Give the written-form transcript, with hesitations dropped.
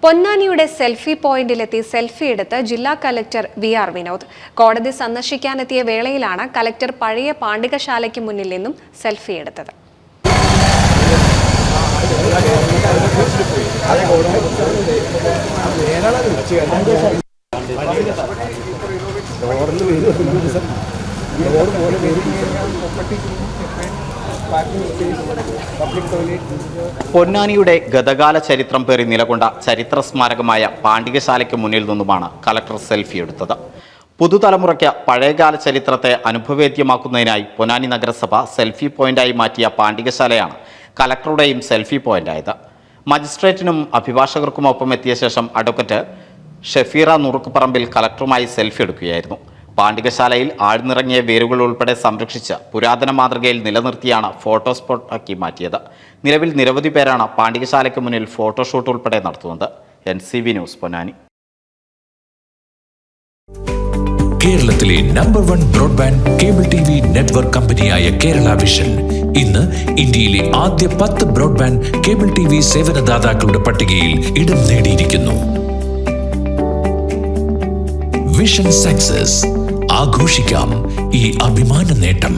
പൊന്നാനിയുടെ selfie പോയിന്റിലെത്തി selfie എടുത്ത് ജില്ലാ collector വി.ആർ. Vinod. കോടതി സന്ദർശിക്കാനെത്തിയ വേളയിലാണ് കലക്ടർ പഴയ പാണ്ഡികശാലയ്ക്ക് മുന്നിൽ നിന്നും സെൽഫി എടുത്തത്. പൊന്നാനിയുടെ ഗതകാല ചരിത്രം പേറി നിലകൊണ്ട ചരിത്ര സ്മാരകമായ പാണ്ഡികശാലയ്ക്ക് മുന്നിൽ നിന്നുമാണ് കലക്ടർ സെൽഫി എടുത്തത്. പുതുതലമുറയ്ക്ക് പഴയകാല ചരിത്രത്തെ അനുഭവേദ്യമാക്കുന്നതിനായി പൊന്നാനി നഗരസഭ സെൽഫി പോയിന്റായി മാറ്റിയ പാണ്ഡികശാലയാണ് കലക്ടറുടെയും സെൽഫി പോയിന്റായത്. മജിസ്ട്രേറ്റിനും അഭിഭാഷകർക്കുമൊപ്പം എത്തിയ ശേഷം അഡ്വക്കേറ്റ് ഷഫീറ നുറുക്കുപറമ്പിൽ കലക്ടറുമായി സെൽഫി എടുക്കുകയായിരുന്നു. പാണ്ഡികശാലയിൽ ആഴ്ന്നിറങ്ങിയ വേരുകൾ ഉൾപ്പെടെ സംരക്ഷിച്ച് പുരാതന മാതൃകയിൽ നിലനിർത്തിയാണ് ഫോട്ടോ സ്പോട്ടാക്കി മാറ്റിയത്. നിലവിൽ നിരവധി പേരാണ് പാണ്ഡികശാലയ്ക്ക് മുന്നിൽ ഫോട്ടോഷൂട്ട് ഉൾപ്പെടെ നടത്തുന്നത്. NCV news Ponnani. കേരളത്തിലെ number 1 broadband cable TV network കമ്പനിയായ കേരള വിഷൻ ഇന്ന് ഇന്ത്യയിലെ ആദ്യ 10 ബ്രോഡ്ബാൻഡ് കേബിൾ TV സേവനദാതാക്കളുടെ പട്ടികയിൽ ഇടം നേടിയിരിക്കുന്നു. വിഷൻ സക്സസ് ആഘോഷിക്കാം ഈ അഭിമാന നേട്ടം.